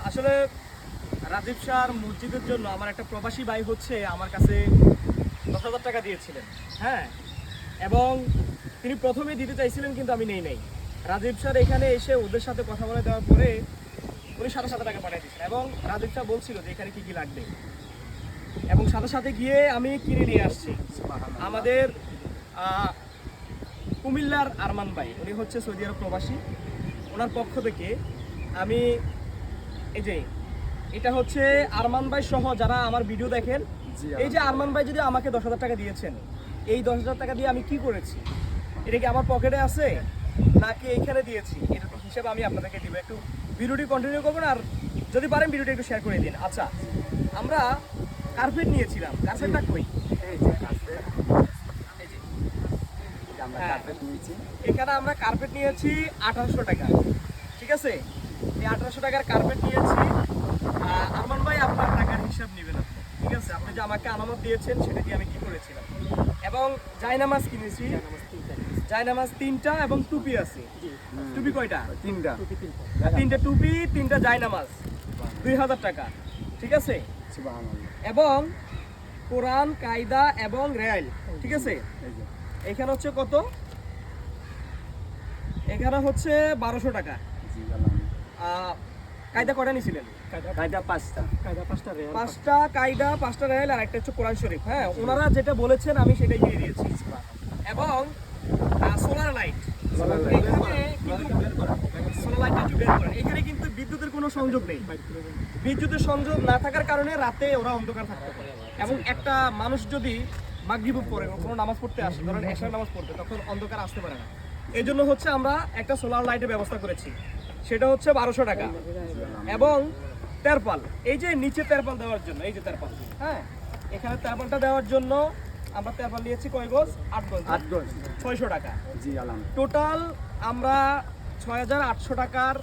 আসলে রাজীব শাহর মসজিদের জন্য আমার একটা প্রবাসী ভাই হচ্ছে আমার কাছে 10,000 টাকা দিয়েছিলেন। হ্যাঁ, এবং তিনি প্রথমে দিতে চাইছিলেন কিন্তু আমি নেই নাই। রাজীব শাহ এখানে এসে ওদের সাথে কথা বলে দেওয়ার পরে উনি সাথে সাথে টাকা পাঠিয়ে দিয়েছেন এবং রাজীব শাহ বলছিল যে এখানে কি কি লাগবে এবং সাথে সাথে গিয়ে আমি কিনে নিয়ে আসছি। আমাদের কুমিল্লার আরমান ভাই, উনি হচ্ছে সৌদি আরব প্রবাসী, ওনার পক্ষ থেকে আমি এই যে এটা হচ্ছে আরমান ভাই সহ যারা আমার ভিডিও দেখেন, এই যে আরমান ভাই যদি আমাকে 10,000 টাকা দিয়েছেন, এই 10,000 টাকা দিয়ে আমি কি করেছি, এটা কি আমার পকেটে আছে নাকি এইখানে দিয়েছি, এটা হিসেব আমি আপনাদেরকে দিব। একটু ভিডিওটি কন্টিনিউ করবেন আর যদি পারেন ভিডিওটি একটু শেয়ার করে দিন। আচ্ছা, আমরা কার্পেট নিয়েছিলাম, কার্পেটটা কই? এখানে আমরা কার্পেট নিয়েছি 1800 টাকা, ঠিক আছে? এই 1800 টাকার কার্পেট নিয়েছি। আরমান ভাই আপনার টাকার হিসাব নেবেন আপনি, ঠিক আছে? আপনি যে আমাকে আনামত দিয়েছেন সেটা দিয়ে আমি কি করেছিলাম। এবং জায়নামাজ কিনেছি, জায়নামাজ 3টা এবং টুপি আছে। টুপি কয়টা? 3টা টুপি, 3টা জায়নামাজ, 2000 টাকা, ঠিক আছে? এবং কোরআন, কায়দা এবং রেয়াল, ঠিক আছে? এখানে হচ্ছে কত? এখানে হচ্ছে 1200 টাকা। কায়দা কয়টা নিয়েছিলেন? কায়দা 5টা, 5টা কায়দা, 5টা রেয়াল আর একটা হচ্ছে কোরআন শরীফ। হ্যাঁ, ওনারা যেটা বলেছেন আমি সেটাই দিয়ে দিয়েছি। এবং সোলার লাইট, এখানে কিন্তু বিদ্যুতের কোনো সংযোগ নেই। বিদ্যুতের সংযোগ না থাকার কারণে রাতে ওরা অন্ধকার থাকতে পারে এবং একটা মানুষ যদি মাগরিব পড়ে কোনো নামাজ পড়তে আসে, ধরেন এশার নামাজ পড়তে, তখন অন্ধকার আসতে পারে না। এই জন্য হচ্ছে আমরা একটা সোলার লাইটের ব্যবস্থা করেছি, সেটা হচ্ছে 1200 টাকা। এবং তেরপাল, এই যে নিচে তেরপাল দেওয়ার জন্য, এই যে তেরপাল, হ্যাঁ, এখানে তেরপালটা দেওয়ার জন্য আমরা তেরপাল নিয়েছি কয় গজ? 8 গজ, 600 টাকা। টোটাল আমরা 6800 টাকার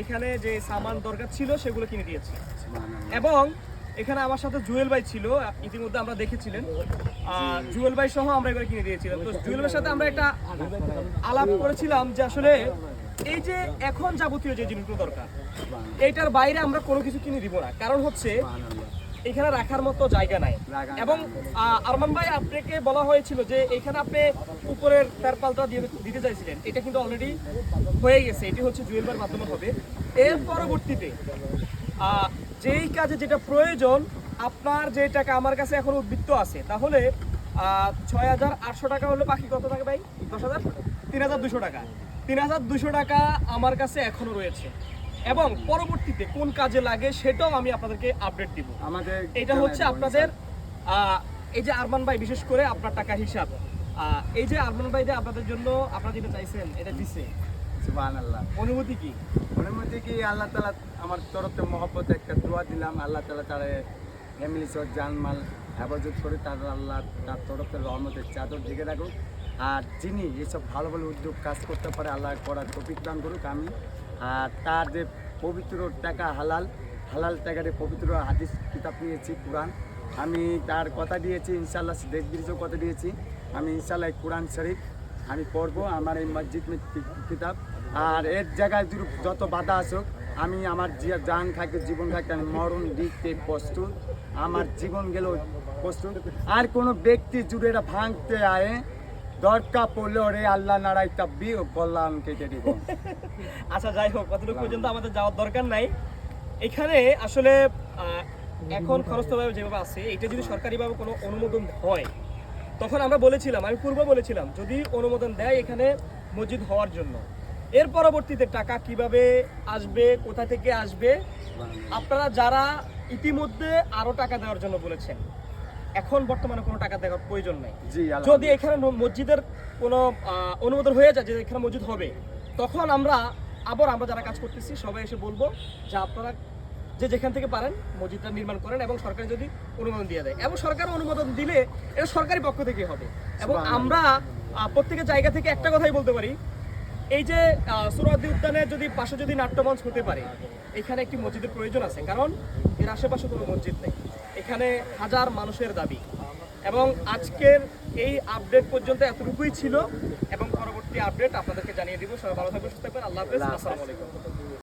এখানে যে সামান দরকার ছিল সেগুলো কিনে দিয়েছি। এবং এখানে আমার সাথে জুয়েল ভাই ছিল, ইতিমধ্যে আমরা দেখেছিলেন, জুয়েল ভাই সহ আমরা এগুলো কিনে দিয়েছিলাম। তো জুয়েল ভাইয়ের সাথে আমরা একটা আলাপ করেছিলাম যে আসলে এই যে এখন যাবতীয় যে জিনিসগুলো দরকার, এইটার বাইরে আমরা কোনো কিছু কিনে দিব না, কারণ হচ্ছে এখানে রাখার মতো জায়গা নাই। এবং আরমান ভাই আপনাকে বলা হয়েছিল যে এখানে আপনি উপরের তেরপালটা দিতে চাইছিলেন, এটা কিন্তু অলরেডি হয়ে গেছে, এটি হচ্ছে জুয়েল ভাইয়ের মাধ্যমে হবে। এর পরবর্তীতে যেই কাজে যেটা প্রয়োজন, আপনার যে টাকা আমার কাছে এখন উদ্বৃত্ত আছে, তাহলে 6800 টাকা হলে বাকি কত টাকা ভাই? 10,000, 3200 টাকা। 3200 টাকা আমার কাছে এখনো রয়েছে এবং পরবর্তীতে কোন কাজে লাগে সেটাও আমি আপনাদেরকে আপডেট দিব। এটা হচ্ছে আপনাদের এই যে আরমান ভাই, বিশেষ করে আপনার টাকা হিসাব, এই যে আরমান ভাই যে আপনাদের জন্য আপনারা যেটা চাইছেন এটা দিছে, সুবহানাল্লাহ। অনুভূতি কি? অনুভূতি কি, আল্লাহ তাআলা আমার তরফে মহব্বতে একটা দোয়া দিলাম, আল্লাহ তাআলা তার ফ্যামিলি সহ জানমাল হেফাজত করে তার আল্লাহ তার তরফে রহমতের চাদর ঢেকে রাখুক। আর যিনি এসব ভালো ভালো উদ্যোগ কাজ করতে পারে আল্লাহ করার তৌফিক দান করুক। আমি আর তার যে পবিত্র টাকা হালাল টাকারে পবিত্র হাদিস কিতাব নিয়েছি, কোরআন, আমি তার কথা দিয়েছি, ইনশাআল্লাহ দেশ বিদেশেও কথা দিয়েছি, আমি ইনশাআল্লাহ কোরআন শরীফ আমি পড়বো, আমার এই মসজিদ কিতাব। আর এর জায়গায় যত বাধা আসুক, আমি আমার জান থাকে, জীবন থাকে, আমি মরণ দিতে প্রস্তুত, আমার জীবন গেলেও প্রস্তুত। আর কোনো ব্যক্তি জুড়ে এটা ভাঙতে আয় দরকার পড়লে ওরে আল্লাহ নারাই তাব্বি ও কল্যাণ কেটে দিব। আচ্ছা, যাই হোক, কতটুকু পর্যন্ত আমাদের যাওয়ার দরকার নাই। এখানে আসলে এখন খরচভাবে যেভাবে আছে, এটা যদি সরকারিভাবে কোনো অনুমোদন হয়, তখন আমরা বলেছিলাম, আমি পূর্বে বলেছিলাম, যদি অনুমোদন দেয় এখানে মসজিদ হওয়ার জন্য, এর পরবর্তীতে টাকা কিভাবে আসবে, কোথা থেকে আসবে, আপনারা যারা ইতিমধ্যে আরো টাকা দেওয়ার জন্য বলেছেন, এখন বর্তমানে কোনো টাকা দেওয়ার প্রয়োজন নেই। যদি এখানে মসজিদের কোনো অনুমোদন হয়ে যায় যে এখানে মসজিদ হবে, তখন আমরা যারা কাজ করতেছি সবাই এসে বলবো যে আপনারা যে যেখান থেকে পারেন মসজিদটা নির্মাণ করেন এবং সরকার যদি অনুমোদন দিয়ে দেয়, এবং সরকার অনুমোদন দিলে এটা সরকারি পক্ষ থেকে হবে। এবং আমরা প্রত্যেকের জায়গা থেকে একটা কথাই বলতে পারি, এই যে সোহরাওয়ার্দী উদ্যানে যদি পাশে যদি নাট্যমঞ্চ হতে পারে, এখানে একটি মসজিদের প্রয়োজন আছে, কারণ এর আশেপাশে কোনো মসজিদ নেই। এখানে হাজার মানুষের দাবি। এবং আজকের এই আপডেট পর্যন্ত এতটুকুই ছিল এবং পরবর্তী আপডেট আপনাদেরকে জানিয়ে দিব। সবাই ভালো থাকবেন, সুস্থ থাকবেন। আল্লাহ হাফেজ, আসসালামু আলাইকুম।